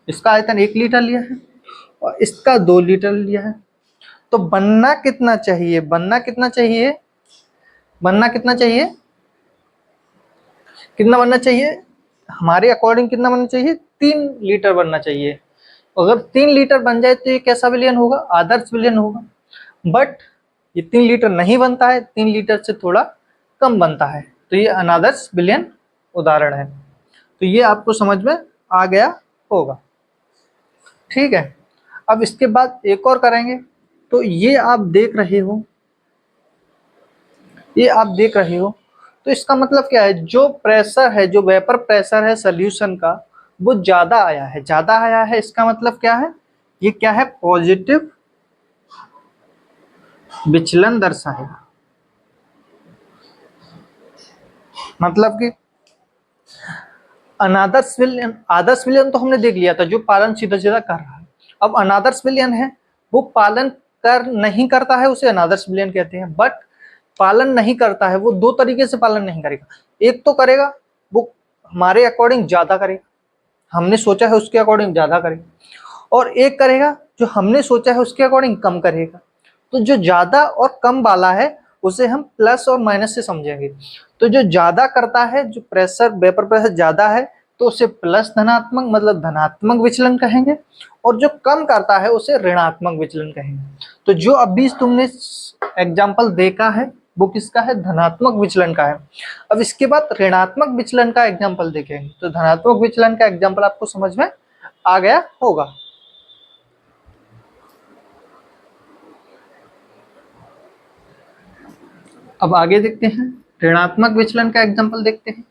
इसका आयतन 1 लीटर लिया है और इसका 2 लीटर लिया है। तो बनना कितना चाहिए, बनना कितना चाहिए, बनना कितना चाहिए, कितना बनना चाहिए, हमारे अकॉर्डिंग कितना बनना चाहिए, 3 लीटर बनना चाहिए। अगर 3 लीटर बन जाए तो ये कैसा विलयन होगा, आदर्श विलयन होगा। बट ये 3 लीटर नहीं बनता है, 3 लीटर से थोड़ा कम बनता है, तो ये अनादर्श विलयन उदाहरण है। तो ये आपको समझ में आ गया होगा, ठीक है। अब इसके बाद एक और करेंगे। तो ये आप देख रहे हो, ये आप देख रहे हो, तो इसका मतलब क्या है, जो प्रेशर है, जो वेपर प्रेशर है सॉल्यूशन का वो ज्यादा आया है। ज्यादा आया है इसका मतलब क्या है, ये क्या है, पॉजिटिव विचलन दर्शाएगा। मतलब कि अनादर्श विलयन, आदर्श विलयन तो हमने देख लिया था, जो पालन सीधा सीधा कर रहा है। अब अनादर्श विलयन है, वो पालन कर नहीं करता है, उसे अनादर्श विलयन कहते हैं। बट पालन नहीं करता है, वो दो तरीके से पालन नहीं करेगा। एक तो करेगा, वो हमारे अकॉर्डिंग ज्यादा करेगा, हमने सोचा है उसके अकॉर्डिंग ज्यादा करेगा, और एक करेगा जो हमने सोचा है उसके अकॉर्डिंग कम करेगा। तो जो ज्यादा और कम वाला है उसे हम प्लस और माइनस से समझेंगे। तो जो ज्यादा करता है, जो प्रेशर, वेपर प्रेशर ज्यादा है, तो उसे प्लस धनात्मक मतलब धनात्मक विचलन कहेंगे, और जो कम करता है उसे ऋणात्मक विचलन कहेंगे। तो जो अभी तुमने एग्जाम्पल देखा है वो किसका है, धनात्मक विचलन का है। अब इसके बाद ऋणात्मक विचलन का एग्जाम्पल देखेंगे। तो धनात्मक विचलन का एग्जाम्पल आपको समझ में आ गया होगा। अब आगे देखते हैं, ऋणात्मक विचलन का एग्जाम्पल देखते हैं।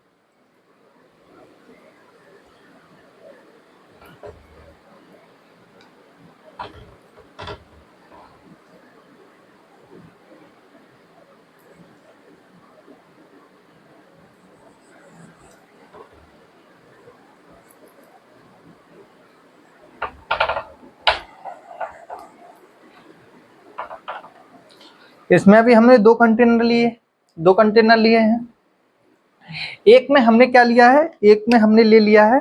इसमें अभी हमने दो कंटेनर लिए हैं। एक में हमने क्या लिया है, एक में हमने ले लिया है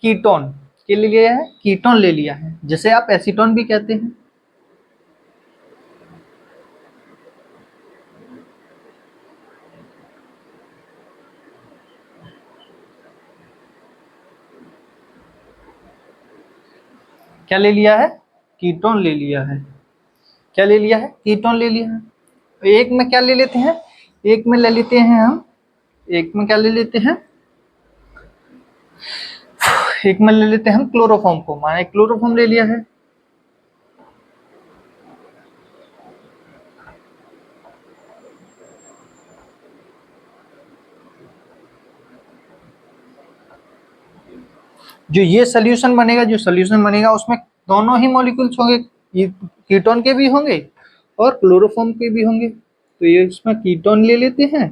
कीटोन, के लिए लिया है, कीटोन ले लिया है, जिसे आप एसीटोन भी कहते हैं। क्या ले लिया है, कीटोन ले लिया है। क्या ले लिया है, कीटोन ले लिया है। एक में क्या ले लेते हैं, एक में ले लेते हैं हम, एक में क्या ले लेते हैं, एक में ले लेते हैं हम क्लोरोफॉर्म को, माने क्लोरोफॉर्म ले लिया है। जो ये सोल्यूशन बनेगा, जो सोल्यूशन बनेगा उसमें दोनों ही मॉलिक्यूल्स होंगे, ये कीटोन के भी होंगे और क्लोरोफॉर्म के भी होंगे। तो ये इसमें कीटोन ले लेते हैं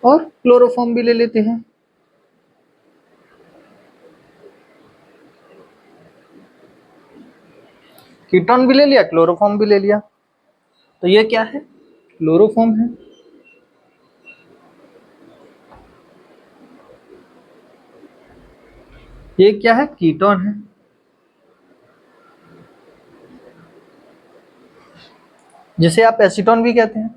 और क्लोरोफॉर्म भी ले लेते हैं। कीटोन भी ले लिया, क्लोरोफॉर्म भी ले लिया। तो ये क्या है, क्लोरोफॉर्म है। ये क्या है, कीटोन है। जिसे आप एसीटोन भी कहते हैं।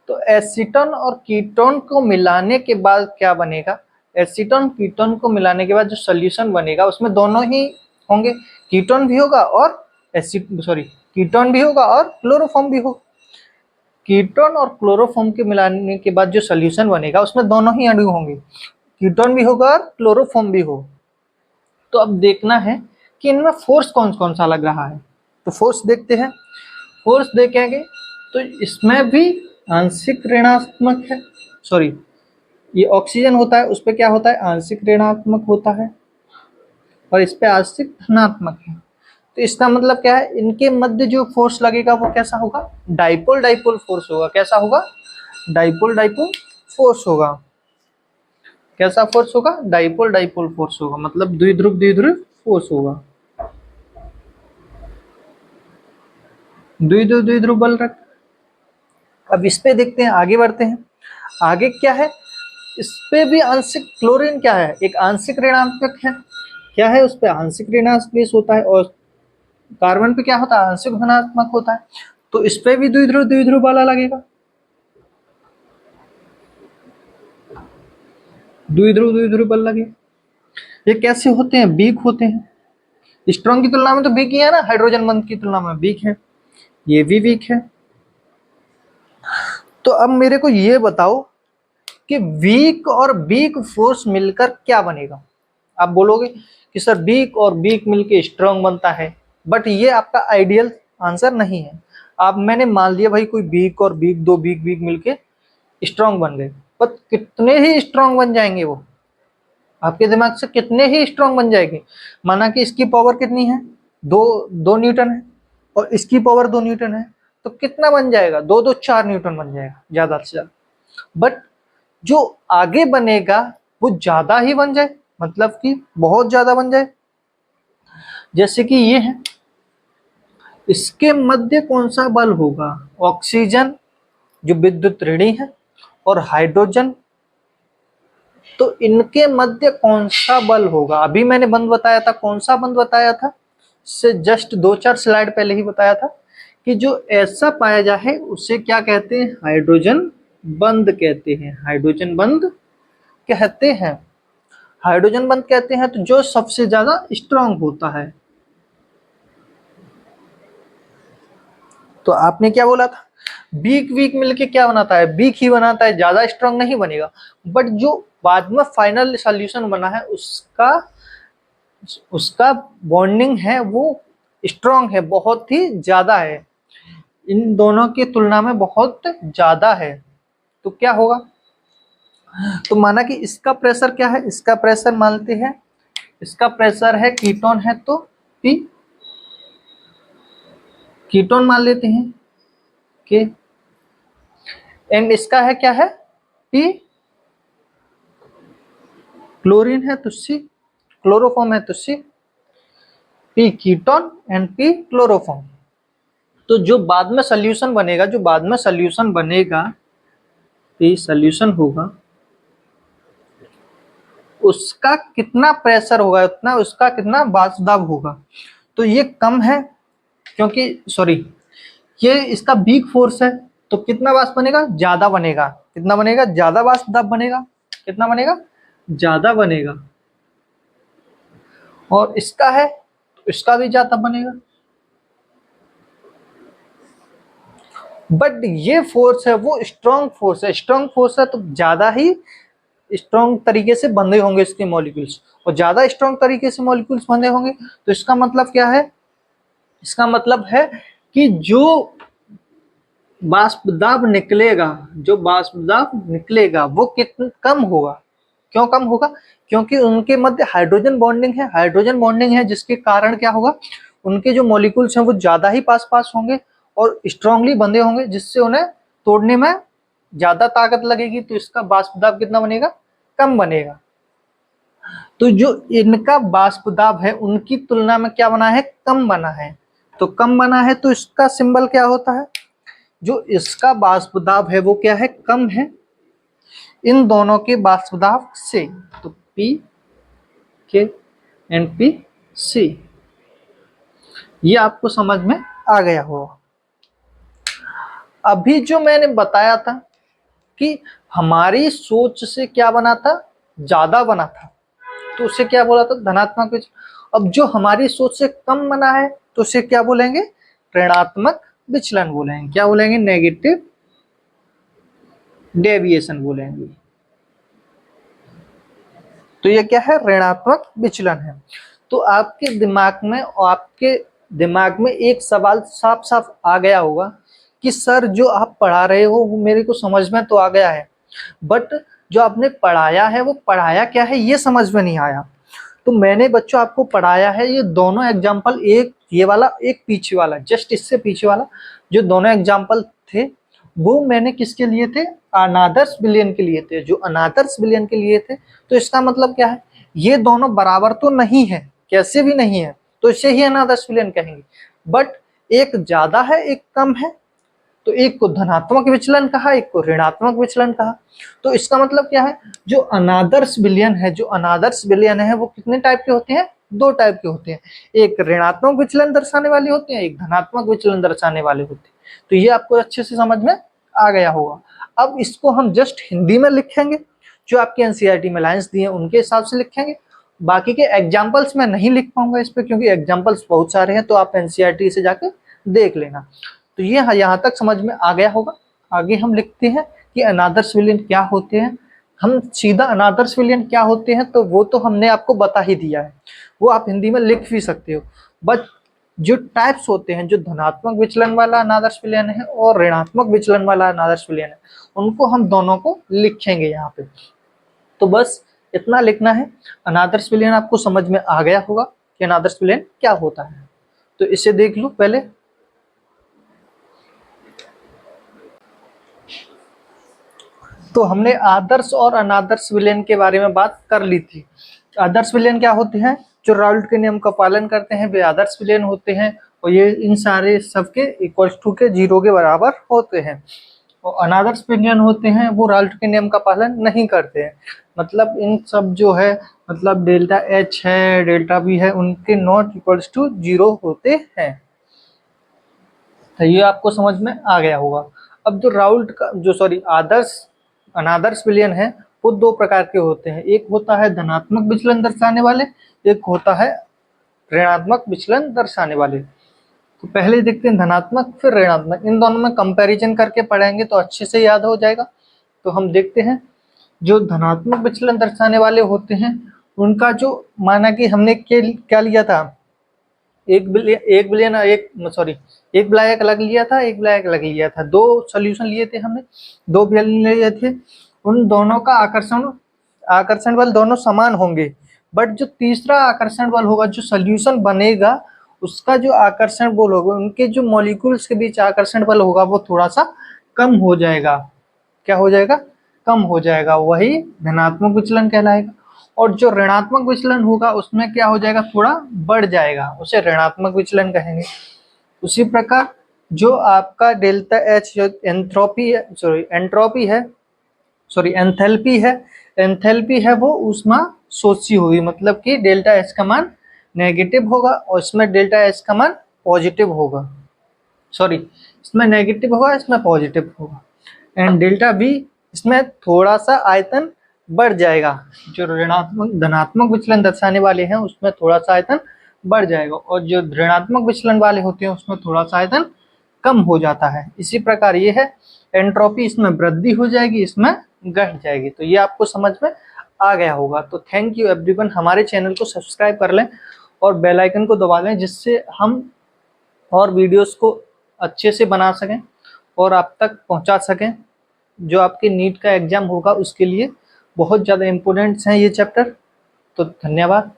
तो एसीटोन और कीटोन को मिलाने के बाद क्या बनेगा, एसीटोन कीटोन को मिलाने के बाद जो सोल्यूशन बनेगा उसमें दोनों ही होंगे, कीटोन भी होगा और कीटोन भी होगा और क्लोरोफॉर्म भी होगा। कीटोन और क्लोरोफॉर्म के मिलाने के बाद जो सोल्यूशन बनेगा उसमें दोनों ही अणु होंगे, कीटोन भी होगा और क्लोरोफॉर्म भी हो। तो अब देखना है कि इनमें फोर्स कौन कौन सा लग रहा है। तो फोर्स देखते हैं। फोर्स देखेंगे तो इसमें भी आंशिक ऋणात्मक है, सॉरी, ये ऑक्सीजन होता है, उस पर क्या होता है, आंशिक ऋणात्मक होता है, और इस पे आंशिक धनात्मक है। तो इसका मतलब क्या है, इनके मध्य जो फोर्स लगेगा वो कैसा होगा, डाइपोल डाइपोल फोर्स होगा। कैसा होगा, डाइपोल डाइपोल फोर्स होगा। कैसा फोर्स होगा, डाइपोल डाइपोल फोर्स होगा, मतलब द्विध्रुव फोर्स होगा। द्विध्रुव बल रख। अब इस पे देखते हैं, आगे बढ़ते हैं। आगे क्या है, इस पे भी आंशिक, क्लोरीन क्या है, एक आंशिक ऋणात्मक है। क्या है, उस पे आंशिक ऋणात्मक होता है, और कार्बन पे क्या होता है, आंशिक धनात्मक होता है। तो इस पे भी द्विध्रुव वाला लगेगा, द्विध्रुव बल लगेगा। ये कैसे होते हैं, वीक होते हैं। स्ट्रॉन्ग की तुलना में तो वीक ही है ना, हाइड्रोजन बंध की तुलना में वीक है, ये भी वीक है। तो अब मेरे को ये बताओ कि वीक और वीक फोर्स मिलकर क्या बनेगा। आप बोलोगे कि सर वीक और वीक मिलके स्ट्रांग बनता है, बट ये आपका आइडियल आंसर नहीं है। आप मैंने मान लिया भाई कोई वीक और वीक, दो वीक वीक मिलके स्ट्रांग बन गए, पर कितने ही स्ट्रांग बन जाएंगे वो, आपके दिमाग से कितने ही स्ट्रांग बन जाएंगे। माना कि इसकी पावर कितनी है, 2 न्यूटन है, और इसकी पावर 2 न्यूटन है, तो कितना बन जाएगा, 2 2 4 न्यूटन बन जाएगा ज्यादा से ज्यादा। बट जो आगे बनेगा वो ज्यादा ही बन जाए, मतलब कि बहुत ज्यादा बन जाए। जैसे कि ये है, इसके मध्य कौन सा बल होगा, ऑक्सीजन जो विद्युत ऋणी है और हाइड्रोजन, तो इनके मध्य कौन सा बल होगा। अभी मैंने बंद बताया था, कौन सा बंद बताया था, से जस्ट 2 4 स्लाइड पहले ही बताया था कि जो ऐसा पाया जाए उसे क्या कहते हैं, हाइड्रोजन बंद कहते हैं। हाइड्रोजन बंद कहते हैं, हाइड्रोजन बंद कहते हैं, तो जो सबसे ज्यादा स्ट्रांग होता है। तो आपने क्या बोला था, बीक वीक मिलके क्या बनाता है, बीक ही बनाता है, ज्यादा स्ट्रांग नहीं बनेगा। बट जो बाद में फाइनल सॉल्यूशन बना है उसका उसका बॉन्डिंग है वो स्ट्रांग है, बहुत ही ज्यादा है, इन दोनों की तुलना में बहुत ज्यादा है। तो क्या होगा, तो माना कि इसका प्रेशर क्या है, इसका प्रेशर मानते हैं, इसका प्रेशर है कीटोन है तो पी, कीटोन मान लेते हैं के, एंड इसका है क्या है, पी, क्लोरीन है तो सी, क्लोरोफॉर्म है तो C, P ketone and P chloroform. तो जो बाद में सॉल्यूशन बनेगा, जो बाद में सॉल्यूशन बनेगा, पी सॉल्यूशन होगा, उसका कितना प्रेशर होगा उतना उसका कितना वाष्प दाब होगा। तो ये कम है, क्योंकि सॉरी ये इसका वीक फोर्स है, तो कितना वाष्प बनेगा, ज्यादा बनेगा। कितना बनेगा, ज्यादा वाष्प दाब बनेगा। कितना बनेगा, ज्यादा बनेगा। और इसका है तो इसका भी ज्यादा बनेगा। बट ये फोर्स है वो स्ट्रॉन्ग फोर्स है, स्ट्रॉन्ग फोर्स है तो ज्यादा ही स्ट्रॉन्ग तरीके से बंधे होंगे इसके मॉलिक्यूल्स, और ज्यादा स्ट्रॉन्ग तरीके से मॉलिक्यूल्स बंधे होंगे तो इसका मतलब क्या है, इसका मतलब है कि जो वाष्प दाब निकलेगा, जो वाष्प दाब निकलेगा वो कितना कम होगा। क्यों कम होगा, क्योंकि उनके मध्य हाइड्रोजन बॉन्डिंग है, हाइड्रोजन बॉन्डिंग है जिसके कारण क्या होगा, उनके जो मॉलिक्यूल्स हैं वो ज्यादा ही पास पास होंगे और स्ट्रांगली बंधे होंगे, जिससे उन्हें तोड़ने में ज्यादा ताकत लगेगी, तो इसका वाष्प दाब कितना बनेगा, कम बनेगा। तो जो इनका वाष्प दाब है उनकी तुलना में क्या बना है, कम बना है। तो कम बना है तो इसका सिंबल क्या होता है, जो इसका वाष्प दाब है वो क्या है, कम है इन दोनों के वाष्प दाब से। तो पी के एंड पी सी, ये आपको समझ में आ गया होगा। अभी जो मैंने बताया था कि हमारी सोच से क्या बना था, ज्यादा बना था, तो उसे क्या बोला था, धनात्मक विचलन। अब जो हमारी सोच से कम बना है तो उसे क्या बोलेंगे, ऋणात्मक विचलन बोलेंगे। क्या बोलेंगे, नेगेटिव डेविएशन बोलेंगे। तो ये क्या है, ऋणात्मक विचलन है। तो आपके दिमाग में एक सवाल साफ साफ आ गया होगा कि सर जो आप पढ़ा रहे हो वो मेरे को समझ में तो आ गया है, बट जो आपने पढ़ाया है वो पढ़ाया क्या है ये समझ में नहीं आया। तो मैंने बच्चों आपको पढ़ाया है ये दोनों एग्जाम्पल, एक ये वाला एक पीछे वाला, जस्ट इससे पीछे वाला, जो दोनों एग्जाम्पल थे वो मैंने किसके लिए थे, अनादर्श विलयन के लिए थे, जो अनादर्श विलयन के लिए थे। तो इसका मतलब क्या है, ये दोनों बराबर तो नहीं है, कैसे भी नहीं है, तो इसे ही अनादर्श विलयन कहेंगे। बट एक ज्यादा है एक कम है, तो एक को धनात्मक विचलन कहा, एक को ऋणात्मक विचलन कहा। तो इसका मतलब क्या है, जो अनादर्श विलयन है, जो अनादर्श विलयन है वो कितने टाइप के होते हैं, 2 टाइप के होते हैं। एक ऋणात्मक विचलन दर्शाने वाले होते हैं, एक धनात्मक विचलन दर्शाने वाले होते हैं। तो ये आपको अच्छे से समझ में आ गया होगा। अब इसको हम जस्ट हिंदी में लिखेंगे, जो आपके एनसीईआरटी में लाइंस दिए उनके हिसाब से लिखेंगे। बाकी के एग्जाम्पल्स मैं नहीं लिख पाऊंगा इस पे, क्योंकि एग्जाम्पल्स बहुत सारे हैं, तो आप एनसीईआरटी से जाके देख लेना। तो ये यहाँ तक समझ में आ गया होगा। आगे हम लिखते हैं कि अनादर्श विलयन क्या होते हैं। हम सीधा अनादर्श विलयन क्या होते हैं तो वो तो हमने आपको बता ही दिया है, वो आप हिंदी में लिख भी सकते हो। बट जो टाइप्स होते हैं, जो धनात्मक विचलन वाला अनादर्श विलयन है और ऋणात्मक विचलन वाला अनादर्श विलयन है, उनको हम दोनों को लिखेंगे यहाँ पे। तो बस इतना लिखना है। अनादर्श विलयन आपको समझ में आ गया होगा कि अनादर्श विलयन क्या होता है। तो इसे देख लो पहले। तो हमने आदर्श और अनादर्श विलयन के बारे में बात कर ली थी। आदर्श विलयन क्या होते हैं? जो राउल्ट के नियम का पालन करते हैं वे आदर्श विलयन होते हैं, और ये इन सारे सबके इक्वल्स टू के 0 के बराबर होते हैं। और अनादर्श विलयन होते हैं वो राउल्ट के नियम का पालन नहीं करते हैं, मतलब इन सब जो है, मतलब डेल्टा एच है, डेल्टा बी है, उनके नॉट इक्वल्स टू 0 होते हैं। तो ये आपको समझ में आ गया होगा। अब जो राउल्ट का आदर्श अनादर्श विलयन है वो दो प्रकार के होते हैं। एक होता है धनात्मक विचलन दर्शाने वाले, एक होता है ऋणात्मक विचलन दर्शाने वाले। तो पहले देखते हैं धनात्मक फिर ऋणात्मक, इन दोनों में कंपैरिजन करके पढ़ेंगे तो अच्छे से याद हो जाएगा। तो हम देखते हैं जो धनात्मक विचलन दर्शाने वाले होते हैं उनका जो माना कि हमने क्या लिया था, एक विलायक अलग लिया था, एक विलायक अलग लिया था, दो सॉल्यूशन लिए थे हमने, दो विलयन लिए थे। उन दोनों का आकर्षण बल दोनों समान होंगे, बट जो तीसरा आकर्षण बल होगा, जो सॉल्यूशन बनेगा उसका जो आकर्षण बल होगा, उनके जो मॉलिक्यूल्स के बीच आकर्षण बल होगा वो थोड़ा सा कम हो जाएगा। क्या हो जाएगा? कम हो जाएगा, वही धनात्मक विचलन कहलाएगा। और जो ऋणात्मक विचलन होगा उसमें क्या हो जाएगा? थोड़ा बढ़ जाएगा, उसे ऋणात्मक विचलन कहेंगे। उसी प्रकार जो आपका डेल्टा एच जो एंथैल्पी है वो ऊष्मा शोषी होगी, मतलब कि डेल्टा एच का मान नेगेटिव होगा और इसमें डेल्टा एच का मान पॉजिटिव होगा। इसमें नेगेटिव होगा, इसमें पॉजिटिव होगा। एंड डेल्टा बी, इसमें थोड़ा सा आयतन बढ़ जाएगा। जो धनात्मक विचलन दर्शाने वाले हैं उसमें थोड़ा सा आयतन बढ़ जाएगा, और जो ऋणात्मक विचलन वाले होते हैं उसमें थोड़ा सा आयतन कम हो जाता है। इसी प्रकार ये है, एंट्रोपी इसमें वृद्धि हो जाएगी, इसमें घट जाएगी। तो ये आपको समझ में आ गया होगा। तो थैंक यू एवरीवन, हमारे चैनल को सब्सक्राइब कर लें और बेल आइकन को दबा लें, जिससे हम और वीडियोस को अच्छे से बना सकें और आप तक पहुंचा सकें। जो आपके नीट का एग्जाम होगा उसके लिए बहुत ज़्यादा इम्पोर्टेंट्स हैं ये चैप्टर। तो धन्यवाद।